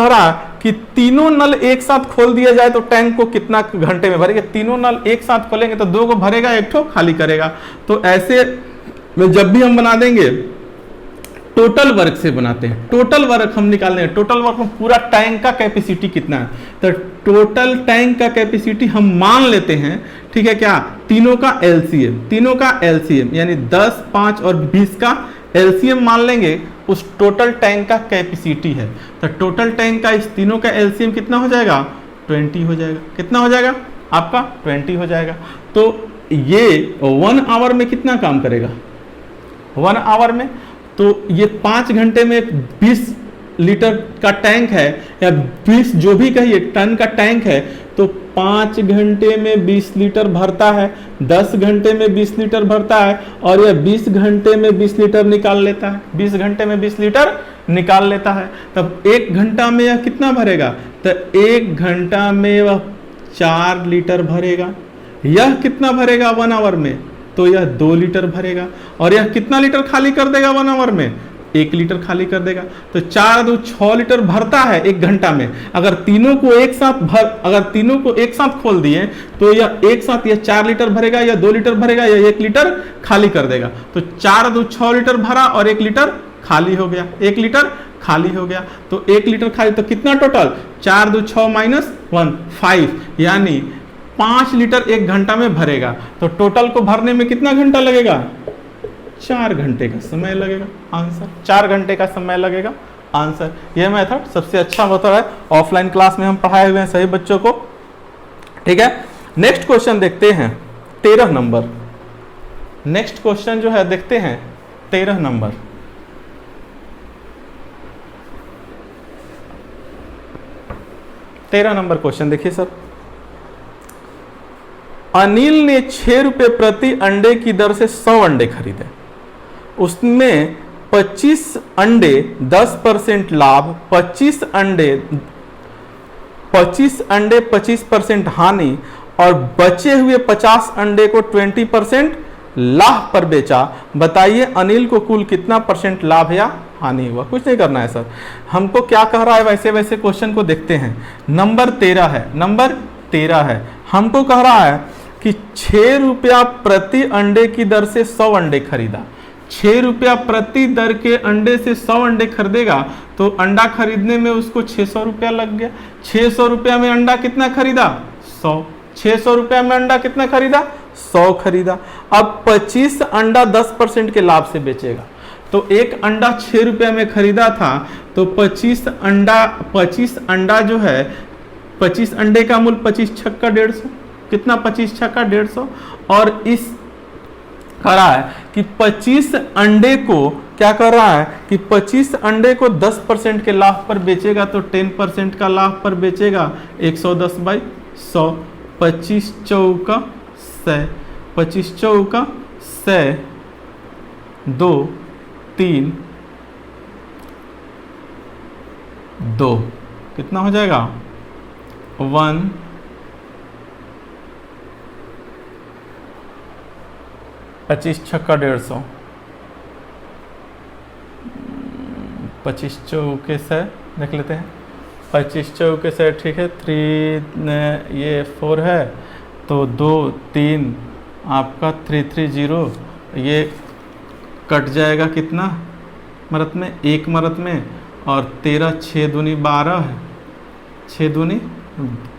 रहा है कि तीनों नल एक साथ खोल दिया जाए तो टैंक को कितना घंटे में भरेगा? तीनों नल एक साथ खोलेंगे तो 2 को भरेगा, 1 ठो खाली करेगा। तो ऐसे में जब भी हम बना देंगे टोटल वर्क से बनाते हैं, टोटल वर्क हम निकाल देंगे। टोटल वर्क में पूरा टैंक का कैपेसिटी कितना है? तो टोटल टैंक का कैपेसिटी हम मान लेते हैं, ठीक है क्या? तीनों का एलसीएम यानी 10, 5 और 20 का एलसीएम मान लेंगे, उस टोटल टैंक का कैपेसिटी है। तो टोटल टैंक का इस तीनों का एलसीएम कितना हो जाएगा? 20 हो जाएगा। कितना हो जाएगा? आपका 20 हो जाएगा। तो ये 1 आवर में कितना काम करेगा? 1 आवर में तो ये 5 घंटे में 20 लीटर का टैंक है, या 20 जो भी कहिए टन का टैंक है, तो 5 घंटे में 20 लीटर भरता है, 10 घंटे में 20 लीटर भरता है, और यह 20 घंटे में 20 लीटर निकाल लेता है। 20 घंटे में 20 लीटर निकाल लेता है। तब 1 घंटा में यह कितना भरेगा? तो 1 घंटा में वह 4 लीटर भरेगा। यह कितना भरेगा 1 आवर में? तो यह 2 लीटर भरेगा। और यह कितना लीटर खाली कर देगा 1 आवर में? 1 लीटर खाली कर देगा। तो 4 2 6 लीटर भरता है 1 घंटा में। अगर तीनों को एक साथ खोल दिए तो यह एक साथ यह 4 लीटर भरेगा, या 2 लीटर भरेगा, या 1 लीटर खाली कर देगा। तो 4 2 6 लीटर भरा और 1 लीटर खाली हो गया, 1 लीटर खाली हो गया। तो 1 लीटर खाली, तो कितना टोटल? 4 2 6 माइनस 1 5, यानी 5 लीटर 1 घंटा में भरेगा। तो टोटल को भरने में कितना घंटा लगेगा? 4 घंटे का समय लगेगा। आंसर 4 घंटे का समय लगेगा आंसर। ये मेथड सबसे अच्छा मेथड है, ऑफलाइन क्लास में हम पढ़ाए हुए हैं सभी बच्चों को। ठीक है, नेक्स्ट क्वेश्चन देखते हैं 13 नंबर। नेक्स्ट क्वेश्चन जो है देखते हैं 13 नंबर। तेरह नंबर क्वेश्चन देखिए सर। अनिल ने 6 रुपए प्रति अंडे की दर से 100 अंडे खरीदे। उसमें 25 अंडे 10% लाभ, 25 अंडे 25% हानि और बचे हुए 50 अंडे को 20% लाभ पर बेचा। बताइए अनिल को कुल कितना परसेंट लाभ या हानि हुआ। कुछ नहीं करना है सर, हमको क्या कह रहा है वैसे वैसे क्वेश्चन को देखते हैं। नंबर 13 है, नंबर 13 है, हमको कह रहा है कि 6 रुपया प्रति अंडे की दर से 100 अंडे खरीदा। 6 रुपया प्रति दर के अंडे से 100 अंडे खरीदेगा तो अंडा खरीदने में उसको 600 रुपया लग गया। 600 रुपया में अंडा कितना खरीदा? 100। 600 रुपया में अंडा कितना खरीदा? 100 खरीदा। अब 25 अंडा 10% के लाभ से बेचेगा, तो एक अंडा 6 रुपया में खरीदा था तो 25 अंडा जो है, 25 अंडे का मूल्य 25 छक्का 150, कितना? 25 छक्का 150। और इस कह रहा है कि 25 अंडे को क्या कर रहा है कि 25 अंडे को 10% के लाभ पर बेचेगा तो 10% का लाभ पर बेचेगा 110/100। 25 चौका 100, 25 चौका 100, 2 3 2 कितना हो जाएगा? 1 25 छक्का 150, 25 चौके से देख लेते हैं। 25 चौके से ठीक है, 3 ये 4 है तो 2 3 आपका 330, ये कट जाएगा कितना मरत में? 1 मरत में। और 13 6 दूनी 12 है, 6 दूनी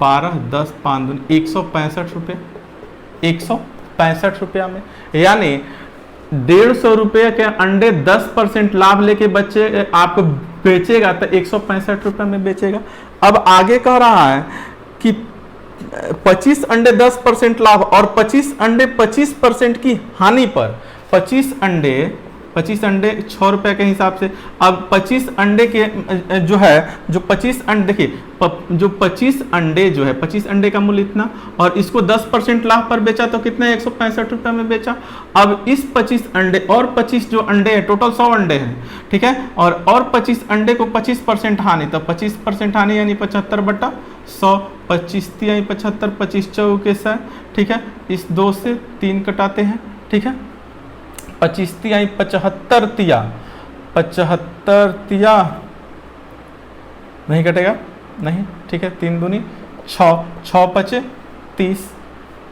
12, 10 5 दूनी 165 रुपये, 165 रुपया में। यानी 150 रुपये के अंडे 10% लाभ लेके बच्चे आपको बेचेगा तो 165 रुपये में बेचेगा। अब आगे कह रहा है कि 25 अंडे 10% लाभ और 25 अंडे 25% की हानि पर। 25 अंडे 6 रुपए के हिसाब से। अब 25 अंडे के जो है, जो 25 अंडे देखिए, जो 25 अंडे जो है, 25 अंडे का मूल्य इतना और इसको 10% लाभ पर बेचा तो कितना? 165 रुपए में बेचा। अब इस 25 अंडे और 25 जो अंडे है, टोटल 100 अंडे हैं, ठीक है, और 25 अंडे को 25% हानि, तो 25% हानि यानी 75/100, 25 यानी 75, 25 चौके 100, ठीक है। इस 2 से 3 कटाते हैं, ठीक है। 25 यानी 75 तिया, 75 तिया नहीं कटेगा, नहीं, ठीक है। 3 दूनी 6, 6 पचे 30,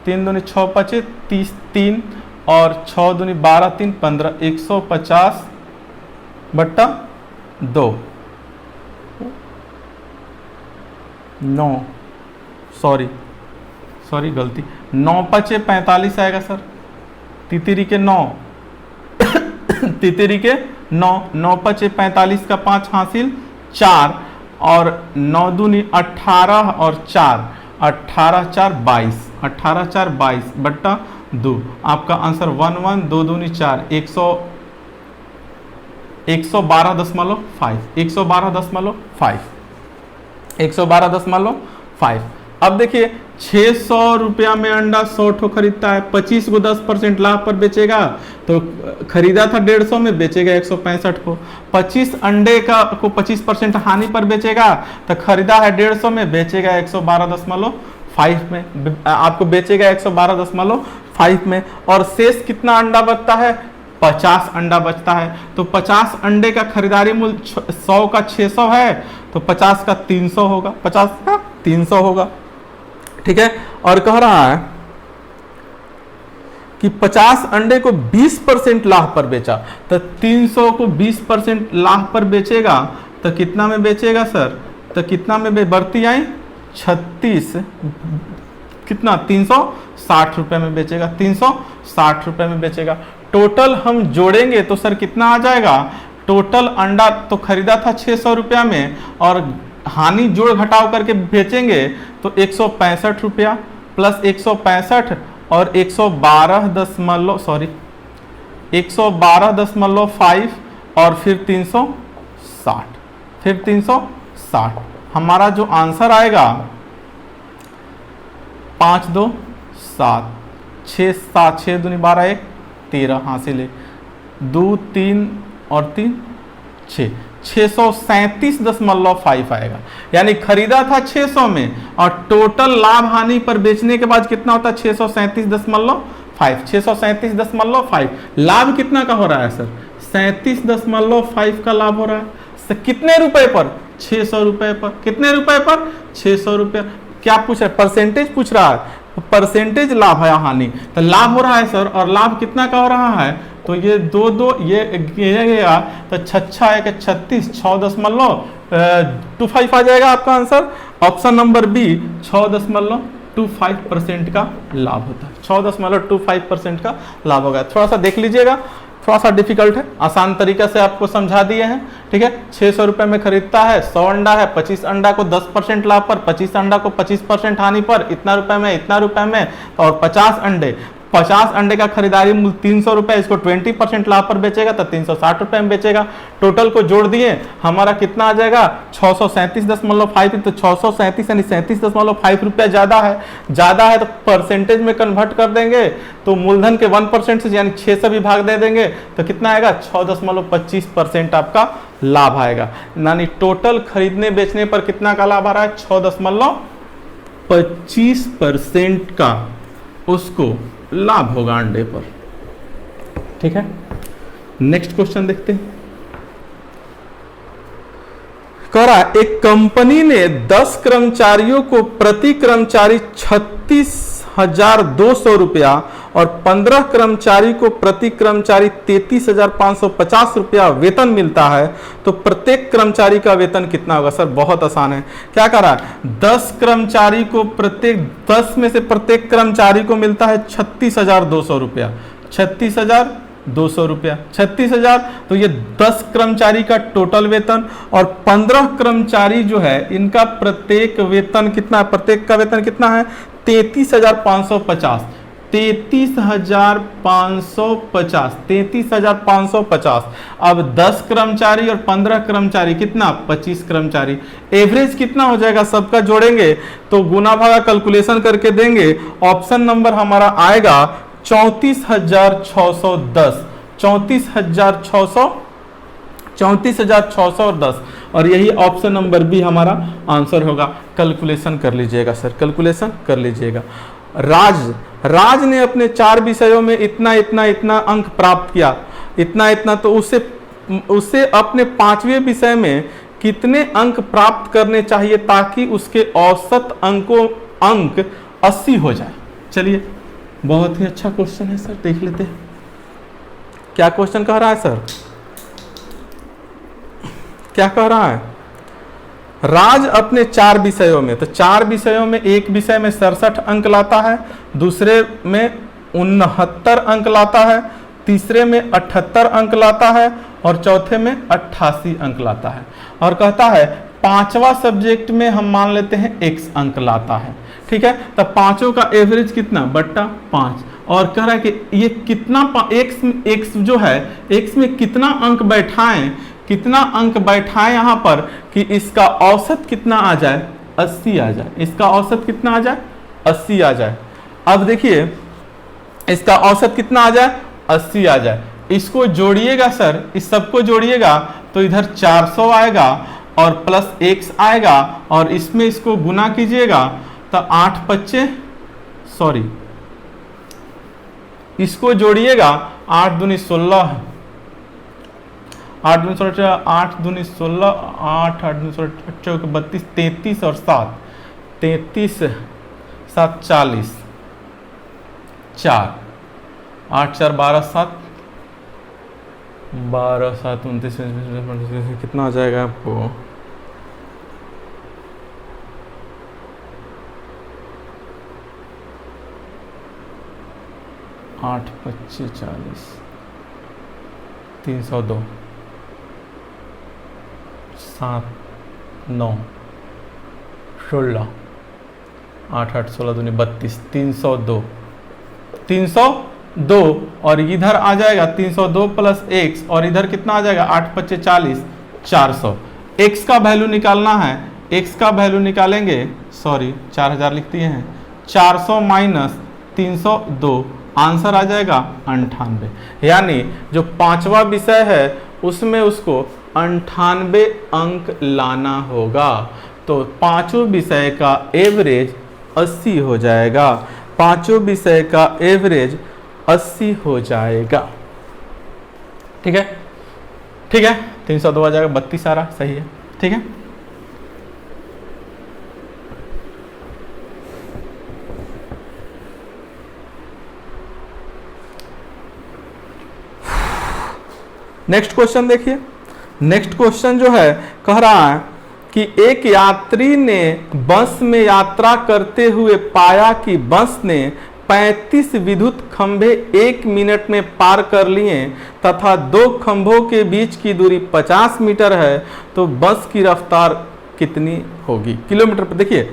3 दूनी 6 पचे 30, 3 और 6 दूनी 12, 3 15, 150/2, 9, सॉरी गलती, 9 पचे 45 आएगा सर। तितरी के 9, तितरी के 9, 9 पचे 45 का 5 हासिल 4 और 9 दूनी 18 और 4, 18 4 22, 18 4 22/2। आपका आंसर 11, 2 दूनी 4, 112.5, 112.5। अब देखिए 600 रुपया में अंडा 100 ठो खरीदता है, 25 को 10% लाभ पर बेचेगा तो खरीदा था 150 में, बेचेगा 165 को। 25 अंडे का को 25% हानि पर बेचेगा तो खरीदा है 150 में, बेचेगा 112.5 में, आपको बेचेगा 112.5 में। और शेष कितना अंडा बचता है? 50 अंडा बचता है। तो 50 अंडे का खरीदारी मूल्य 100 का 600 है तो 50 का 300 होगा, 50 का 300 होगा, ठीक है। और कह रहा है कि 50 अंडे को 20% लाभ पर बेचा तो 300 को 20% लाभ पर बेचेगा तो कितना में बेचेगा सर? तो कितना में बढ़ती आई 36, कितना? 360 रुपए में बेचेगा, 360 रुपए में बेचेगा। टोटल हम जोड़ेंगे तो सर कितना आ जाएगा? टोटल अंडा तो खरीदा था 600 रुपया में, और हानि जोड़ घटाव करके बेचेंगे तो 165 रुपया प्लस 165 और 112.5 और फिर 360, फिर 360। हमारा जो आंसर आएगा 5 2 7 6 7 6 दूनी 12 1 13 हासिल है, 2 3 और 3 6 637.5 आएगा। यानी खरीदा था 600 में और टोटल लाभ हानि पर बेचने के बाद कितना होता है 637.5। 637.5 लाभ कितना का हो रहा है सर? 37.5 का लाभ हो रहा है। कितने रुपए पर? 600 रुपए पर। कितने रुपए पर? 600 रुपए। क्या पूछ रहा है? परसेंटेज पूछ रहा है, परसेंटेज लाभ है हानि, तो लाभ हो रहा है सर, और लाभ कितना का हो रहा है? तो ये 2 2 ये गया तो 6 1 36 6.25 आ जाएगा आपका आंसर। ऑप्शन नंबर बी 6.25% का लाभ होता है। 6.25% का लाभ होगा। थोड़ा सा देख लीजिएगा, थोड़ा सा डिफिकल्ट है, आसान तरीके से आपको समझा दिए हैं। ठीक है, 600 रुपए में खरीदता है, 100 अंडा है, 25 अंडा को 10% लाभ पर, 25 अंडा को 25% हानि पर, इतना रुपए में, इतना रुपए में, और 50 अंडे का खरीदारी मूल्य 300 रुपए, इसको 20% लाभ पर बेचेगा तो 360 रुपए में बेचेगा। टोटल को जोड़ दिए, हमारा कितना आ जाएगा 637.5। तो 637 यानी 37.5 रुपया ज्यादा है तो परसेंटेज में कन्वर्ट कर देंगे, तो मूलधन के 1% से यानी 6 से भी भाग दे देंगे तो कितना आएगा 6.25% आपका लाभ आएगा। यानी टोटल खरीदने बेचने पर कितना का लाभ आ रहा है? 6.25% का उसको लाभ होगा अंडे पर। ठीक है, नेक्स्ट क्वेश्चन देखते हैं। कह रहा है एक कंपनी ने 10 कर्मचारियों को प्रति कर्मचारी 36,200 रुपया और 15 कर्मचारी को प्रति कर्मचारी 33,550 रुपया वेतन मिलता है, तो प्रत्येक कर्मचारी का वेतन कितना होगा? सर बहुत आसान है। क्या कर रहा है? 10 कर्मचारी को प्रत्येक 10 में से प्रत्येक कर्मचारी को मिलता है 36,200 रुपया। 36,200 रुपया, 36,000, तो ये 10 कर्मचारी का टोटल वेतन, और 15 कर्मचारी जो है इनका प्रत्येक वेतन कितना है? प्रत्येक का वेतन कितना है? 33,550। 33,550, 33,550। अब 10 कर्मचारी और 15 कर्मचारी कितना? 25 कर्मचारी। एवरेज कितना हो जाएगा? सबका जोड़ेंगे तो गुना भागा कैलकुलेशन करके देंगे। ऑप्शन नंबर हमारा आएगा 34,610। 34,610 और यही ऑप्शन नंबर बी हमारा आंसर होगा। कैलकुलेशन कर लीजिएगा सर, कैलकुलेशन कर लीजिएगा। राज ने अपने 4 विषयों में इतना अंक प्राप्त किया, इतना, तो उसे अपने 5वें विषय में कितने अंक प्राप्त करने चाहिए ताकि उसके औसत अंक 80 हो जाए? चलिए, बहुत ही अच्छा क्वेश्चन है सर, देख लेते हैं क्या क्वेश्चन कह रहा है सर। क्या कह रहा है? राज अपने 4 विषयों में, तो 4 विषयों में एक विषय में 67 अंक लाता है, दूसरे में 69 अंक लाता है, तीसरे में 78 अंक लाता है और चौथे में 88 अंक लाता है। और कहता है 5वां सब्जेक्ट में हम मान लेते हैं x अंक लाता है। ठीक है, तो पांचों का एवरेज कितना? बट्टा 5। और कह रहा है कि ये कितना x जो है x में कितना अंक बैठाएं यहाँ पर कि इसका औसत कितना आ जाए? 80 आ जाए। इसका औसत कितना आ जाए? 80 आ जाए। अब देखिए, इसका औसत कितना आ जाए? 80 आ जाए। इसको जोड़िएगा सर, इस सबको जोड़िएगा तो इधर 400 आएगा और प्लस x आएगा, और इसमें इसको गुना कीजिएगा तो 8 5 सॉरी, इसको जोड़िएगा 8 दूनी 16, 8 दूनी 16, 8 दूनी 16, 8 8 दूनी 16, 32, 33 और 7, 33 7 40, 4 8 4 12 7 12 7 29 कितना आ जाएगा आपको? 8 25 40 302 7 9 16 8 8 16 दूनी 32 302 302 और इधर आ जाएगा 302 प्लस x और इधर कितना आ जाएगा 8 5 40 400। x का वैल्यू निकालना है, x का वैल्यू निकालेंगे, सॉरी 4000 लिख दिए हैं, 400 माइनस 302 आंसर आ जाएगा 98। यानी जो पांचवा विषय है उसमें उसको 98 अंक लाना होगा। तो पांचों विषय का एवरेज 80 हो जाएगा, पांचों विषय का एवरेज 80 हो जाएगा। ठीक है, ठीक है, 302 आ जाएगा, 32 सारा सही है। ठीक है, नेक्स्ट क्वेश्चन देखिए। नेक्स्ट क्वेश्चन जो है कह रहा है कि एक यात्री ने बस में यात्रा करते हुए पाया कि बस ने 35 विद्युत खंभे 1 मिनट में पार कर लिए तथा 2 खंभों के बीच की दूरी 50 मीटर है, तो बस की रफ्तार कितनी होगी किलोमीटर पर। देखिए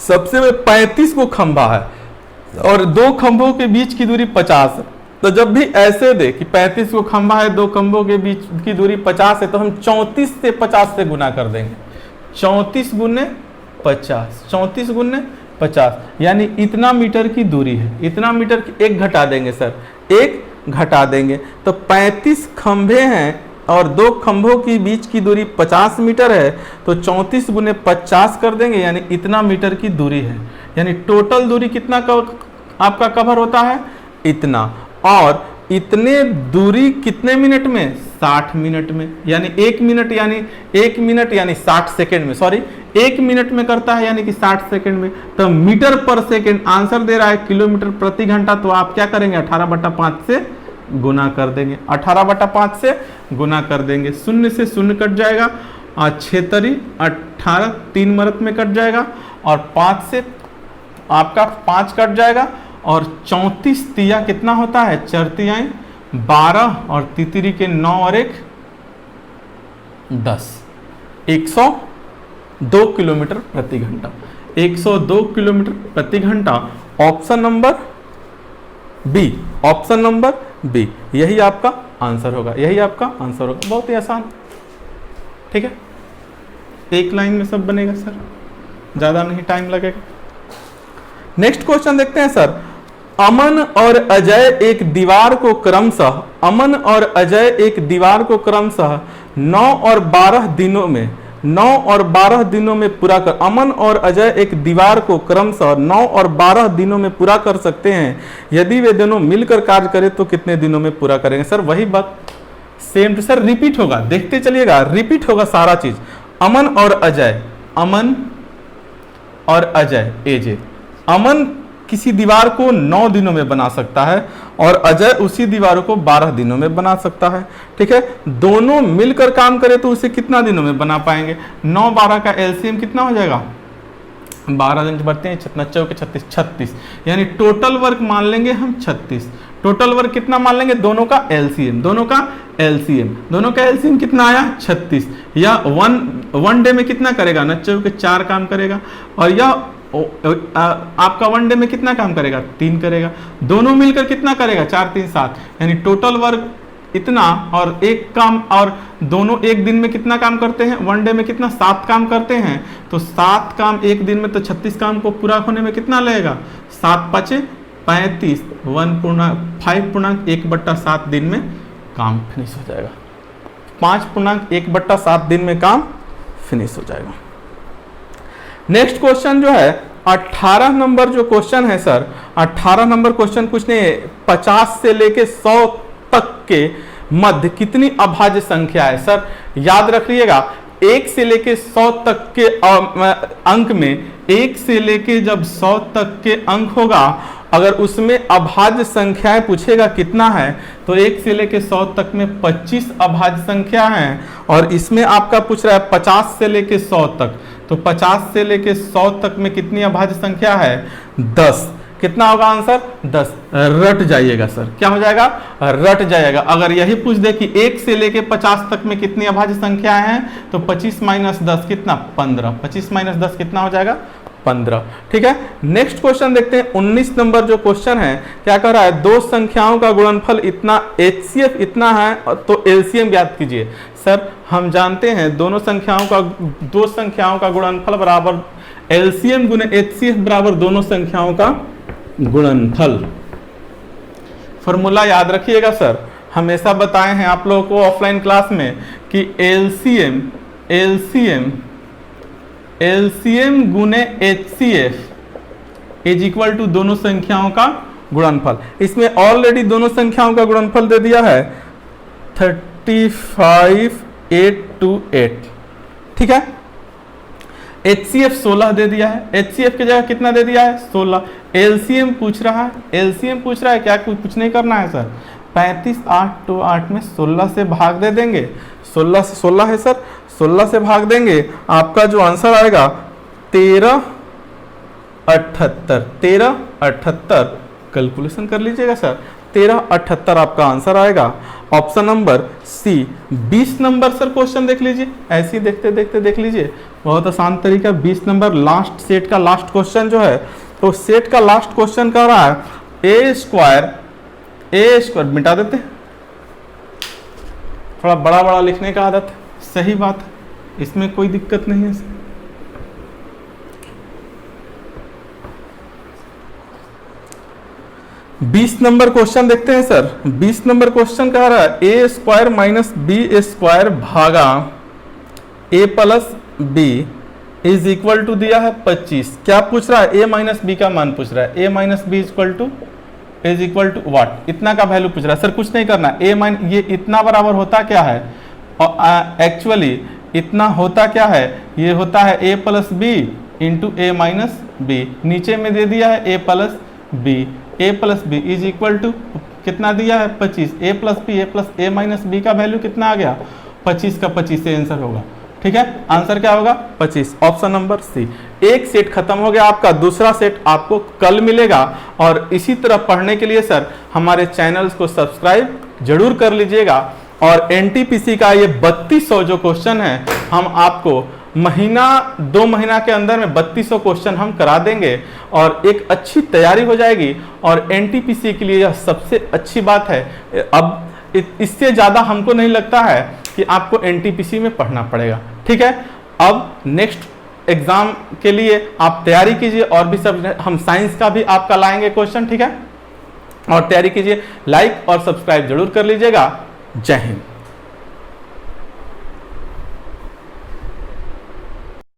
सबसे में 35 को खंभा है और 2 खंभों के बीच की दूरी 50 है, तो जब भी ऐसे दे कि 35 को खंभा है 2 खंभों के बीच की दूरी 50 है, तो हम 34 से 50 से गुना कर देंगे। 34 गुने 50, 34 गुने 50 यानी इतना मीटर की दूरी है, इतना मीटर की एक घटा देंगे सर, एक घटा देंगे तो 35 खंभे हैं और 2 खंभों की बीच की दूरी 50 मीटर है, तो 34 गुने 50 कर देंगे यानी इतना मीटर की दूरी है। यानी टोटल दूरी कितना आपका कवर होता है, इतना, और इतने दूरी कितने मिनट में, 60 मिनट में। यानी 1 मिनट यानी 1 मिनट यानी 60 सेकेंड में, सॉरी 1 मिनट में करता है यानी कि 60 सेकेंड में। तो मीटर पर सेकेंड आंसर दे रहा है किलोमीटर प्रति घंटा, तो आप क्या करेंगे 18/5 से गुना कर देंगे, 18/5 से गुना कर देंगे। 0 से 0 कट जाएगा और 6 तरी 18, 3 मरत में कट जाएगा और 5 से आपका 5 कट जाएगा और 34 तिया कितना होता है, 4 तियाएं 12 और तितरी के 9 और 1 10, 102 किलोमीटर प्रति घंटा, 102 किलोमीटर प्रति घंटा। Option number B, option number B, यही आपका आंसर होगा, यही आपका आंसर होगा। बहुत ही आसान, ठीक है, एक लाइन में सब बनेगा सर, ज्यादा नहीं टाइम लगेगा। नेक्स्ट क्वेश्चन देखते हैं सर। अमन और अजय एक दीवार को क्रमशः, अमन और अजय एक दीवार को क्रमशः 9 और 12 दिनों में, 9 और 12 दिनों में पूरा कर, अमन और अजय एक दीवार को क्रमशः 9 और 12 दिनों में पूरा कर सकते हैं। यदि वे दोनों मिलकर कार्य करें तो कितने दिनों में पूरा करेंगे। सर वही बात सेम टू सर रिपीट होगा, देखते चलिएगा, रिपीट होगा सारा चीज। अमन और अजय, अमन और अजय, एजे, अमन किसी दीवार को 9 दिनों में बना सकता है और अजय उसी दीवार को 12 दिनों में बना सकता है। ठीक है, दोनों मिलकर काम करें तो उसे कितना दिनों में बना पाएंगे। 9 12 का एलसीएम कितना हो जाएगा, 12 दिन बढ़ते हैं 9 के 36, 36 यानी टोटल वर्क मान लेंगे हम 36। टोटल वर्क कितना मान लेंगे, दोनों का एलसीएम, दोनों का एलसीएम, दोनों का एलसीएम कितना आया 36। या वन डे में कितना करेगा, 9 के 4 काम करेगा और यह आपका 1 डे में कितना काम करेगा, 3 करेगा। दोनों मिलकर कितना करेगा, 4 3 7 यानी टोटल वर्क इतना और एक काम, और दोनों एक दिन में कितना काम करते हैं, 1 डे में कितना 7 काम करते हैं। तो 7 काम एक दिन में, तो 36 काम को पूरा होने में कितना लगेगा, 7 5 35, 5.1/7 दिन में काम फिनिश हो जाएगा, 5.1/7 दिन में काम फिनिश हो जाएगा। नेक्स्ट क्वेश्चन जो है 18 नंबर जो क्वेश्चन है सर, 18 नंबर क्वेश्चन कुछ नहीं है, 50 से लेके 100 तक के मध्य कितनी अभाज्य संख्या है। सर याद रखिएगा 1 से लेके 100 तक के अंक में, 1 से लेके जब 100 तक के अंक होगा, अगर उसमें अभाज्य संख्याएं पूछेगा कितना है, तो 1 से लेके 100 तक में 25 अभाज्य संख्या हैं और इसमें आपका पूछ रहा है 50 से लेके 100 तक, तो 50 से लेके 100 तक में कितनी अभाज्य संख्या है, 10। कितना होगा आंसर 10। रट जाइएगा सर, क्या हो जाएगा, रट जाएगा। अगर यही पूछ दे कि 1 से लेके 50 तक में कितनी अभाज्य संख्याएं हैं, तो 25 माइनस 10 कितना 15, 25 माइनस 10 कितना हो जाएगा 15। ठीक है, नेक्स्ट क्वेश्चन देखते हैं। 19 नंबर जो क्वेश्चन है क्या कह रहा है, दो संख्याओं का गुणनफल इतना, HCF इतना है तो LCM ज्ञात कीजिए। सर हम जानते हैं दो संख्याओं का गुणनफल बराबर LCM गुने HCF बराबर दोनों संख्याओं का गुणनफल। फॉर्मूला याद रखिएगा सर, हमेशा बताए हैं आप लोगों को ऑफलाइन क्लास में कि LCM गुने HCF इज इक्वल टू दोनों संख्याओं का गुणनफल। इसमें ऑलरेडी दोनों संख्याओं का गुणनफल दे दिया है 35,828। ठीक है, HCF 16 दे दिया है, HCF की जगह कितना दे दिया है 16। LCM पूछ रहा है, क्या कुछ नहीं करना है सर, 35 8 तो 8 में 16 से भाग दे देंगे, 16 से 16 है सर, 16 से भाग देंगे, आपका जो आंसर आएगा 1378। कैलकुलेशन कर लीजिएगा सर, 1378 आपका आंसर आएगा। Option number C. 20 number sir question देख लीजिए, ऐसे ही देखते देखते देख लीजिए, बहुत आसान तरीका। 20 नंबर लास्ट सेट का लास्ट क्वेश्चन जो है, तो सेट का लास्ट क्वेश्चन कह रहा है ए स्क्वायर मिटा देते हैं, थोड़ा बड़ा बड़ा लिखने का आदत है, सही बात है, इसमें कोई दिक्कत नहीं है। 20 नंबर क्वेश्चन देखते हैं सर। 20 नंबर क्वेश्चन कह रहा है A square minus B square भागा A plus B is equal to दिया है 25। क्या पूछ रहा है, ए माइनस बी का मान पूछ रहा है, A minus B is equal to what, इतना का वैल्यू पूछ रहा है। सर कुछ नहीं करना, ये इतना बराबर होता क्या है, एक्चुअली इतना होता क्या है, ये होता है A plus B into A minus B, नीचे में दे दिया है A plus B is equal to कितना दिया है 25, A plus A minus B का वैल्यू कितना आ गया 25 का 25 से आंसर होगा। ठीक है, आंसर क्या होगा 25, ऑप्शन नंबर सी। एक सेट खत्म हो गया आपका, दूसरा सेट आपको कल मिलेगा। और इसी तरह पढ़ने के लिए सर हमारे चैनल्स को सब्सक्राइब जरूर कर लीजिएगा। और एनटीपीसी का ये 3200 जो क्वेश्चन है, हम आपको दो महीना के अंदर में 3200 क्वेश्चन हम करा देंगे और एक अच्छी तैयारी हो जाएगी। और एनटीपीसी के लिए यह सबसे अच्छी बात है। अब इससे ज़्यादा हमको नहीं लगता है कि आपको एनटीपीसी में पढ़ना पड़ेगा। ठीक है, अब नेक्स्ट एग्जाम के लिए आप तैयारी कीजिए, और भी सब हम साइंस का भी आपका लाएंगे क्वेश्चन। ठीक है, और तैयारी कीजिए, लाइक और सब्सक्राइब जरूर कर लीजिएगा। जय हिंद।